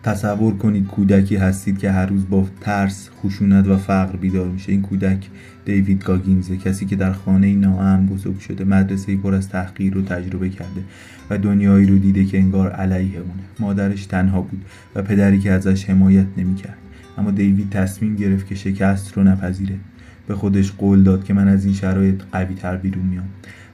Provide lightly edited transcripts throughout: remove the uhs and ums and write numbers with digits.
تصور کنید کودکی هستید که هر روز با ترس، خشونت و فقر بیدار میشه. این کودک دیوید گاگینزه، کسی که در خانه ناامن بزرگ شده، مدرسه‌ای پر از تحقیر رو تجربه کرده و دنیایی رو دیده که انگار علیه اونه. مادرش تنها بود و پدری که ازش حمایت نمی‌کرد. اما دیوید تصمیم گرفت که شکست رو نپذیره. به خودش قول داد که من از این شرایط قوی‌تر بیرون میام.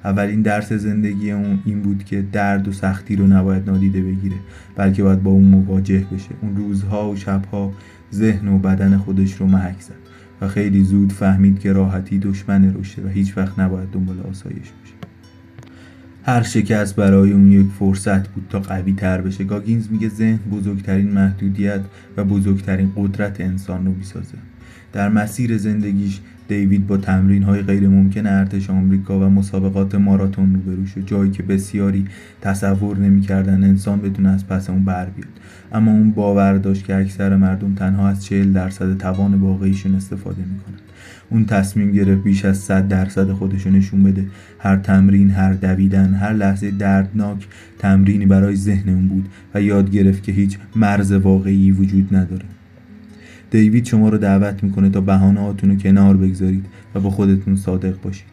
اولین درس زندگی اون این بود که درد و سختی رو نباید نادیده بگیره، بلکه باید با اون مواجه بشه. اون روزها و شبها ذهن و بدن خودش رو محک زد و خیلی زود فهمید که راحتی دشمن رشده و هیچ وقت نباید دنبال آسایش باشه. هر شکست برای اون یک فرصت بود تا قوی تر بشه. گاگینز میگه ذهن بزرگترین محدودیت و بزرگترین قدرت انسان رو میسازه. در مسیر زندگیش دیوید با تمرین‌های غیر ممکن ارتش آمریکا و مسابقات ماراتون روبرو شد، جایی که بسیاری تصور نمی‌کردن انسان بتونه از پس اون بر بیاد. اما اون باور داشت که اکثر مردم تنها از 40% توان واقعیشون استفاده می‌کنن. اون تصمیم گرفت بیش از 100% خودشو نشون بده. هر تمرین، هر دویدن، هر لحظه دردناک تمرینی برای ذهن اون بود و یاد گرفت که هیچ مرز واقعی وجود نداره. دیوید شما رو دعوت میکنه تا بهانه‌هاتون رو کنار بگذارید و با خودتون صادق باشید.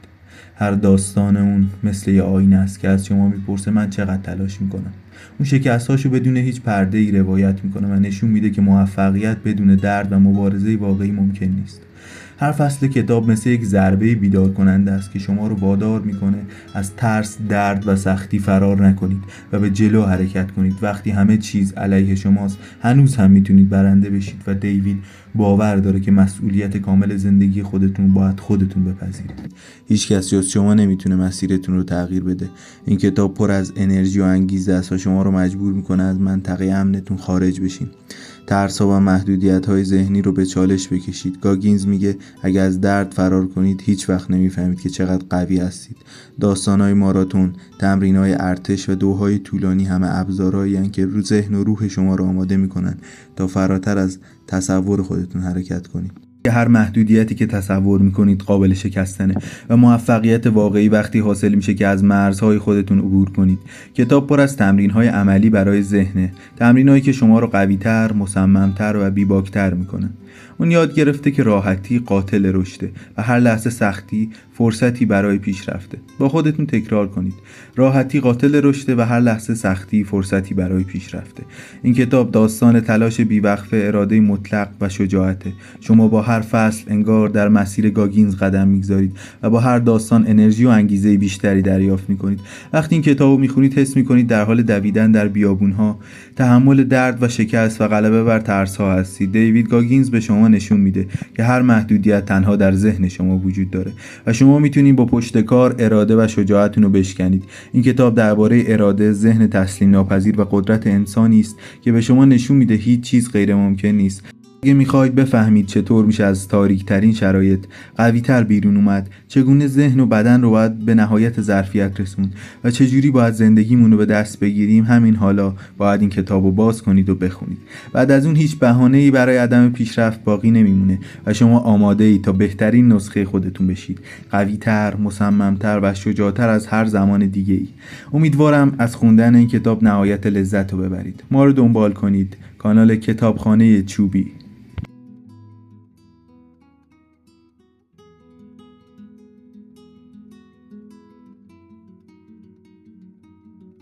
هر داستان اون مثل یه آینه است که از شما میپرسه من چقدر تلاش میکنم. اون شکست‌هاشو بدون هیچ پرده‌ای روایت میکنه و نشون میده که موفقیت بدون درد و مبارزه واقعی ممکن نیست. هر فصل کتاب مثل یک ضربه بیدار کننده است که شما رو وادار میکنه از ترس، درد و سختی فرار نکنید و به جلو حرکت کنید. وقتی همه چیز علیه شماست هنوز هم میتونید برنده بشید و دیوید باور داره که مسئولیت کامل زندگی خودتون باید خودتون بپذیرید. هیچ کس جز شما نمیتونه مسیرتون رو تغییر بده. این کتاب پر از انرژی و انگیزه است و شما رو مجبور میکنه از منطقه امنتون خارج بشین. ترس‌ها و محدودیت‌های ذهنی رو به چالش بکشید. گاگینز میگه اگه از درد فرار کنید هیچ وقت نمیفهمید که چقدر قوی هستید. داستان‌های ماراتون، تمرین‌های ارتش و دوهای طولانی همه ابزارهایی هستند که رو ذهن و روح شما رو آماده میکنن تا فراتر از تصور خودتون حرکت کنید. هر محدودیتی که تصور میکنید قابل شکستنه و موفقیت واقعی وقتی حاصل میشه که از مرزهای خودتون عبور کنید. کتاب پر از تمرین‌های عملی برای ذهنه، تمرینایی که شما رو قوی‌تر، مصمم‌تر و بی‌باک‌تر میکنن. اون یاد گرفته که راحتی قاتل رشده و هر لحظه سختی فرصتی برای پیشرفته. با خودتون تکرار کنید: راحتی قاتل رشده و هر لحظه سختی فرصتی برای پیشرفته. این کتاب داستان تلاش بی‌وقفه، اراده مطلق و شجاعته. شما با هر فصل انگار در مسیر گاگینز قدم میگذارید و با هر داستان انرژی و انگیزه بیشتری دریافت میکنید. وقتی این کتابو میخونید حس میکنید در حال دویدن در بیابونها، تحمل درد و شکست و غلبه بر ترس‌ها هستید. دیوید گاگینز به شما نشون میده که هر محدودیت تنها در ذهن شما وجود داره و شما میتونید با پشتکار اراده و شجاعتون رو بشکنید. این کتاب درباره اراده، ذهن تسلیم ناپذیر و قدرت انسانی است که به شما نشون میده هیچ چیز غیر ممکن نیست. اگه میخواید بفهمید چطور میشه از تاریک‌ترین شرایط قوی‌تر بیرون اومد، چگونه ذهن و بدن رو باید به نهایت ظرفیت رسوند و چجوری باید زندگیمون رو به دست بگیریم، همین حالا باید این کتابو باز کنید و بخونید. بعد از اون هیچ بهانه‌ای برای عدم پیشرفت باقی نمیمونه و شما آماده‌اید تا بهترین نسخه خودتون بشید، قوی‌تر، مصمم‌تر و شجاع‌تر از هر زمان دیگه‌ای. امیدوارم از خوندن این کتاب نهایت لذت رو ببرید. ما رو دنبال کنید. کانال کتابخانه چوبی.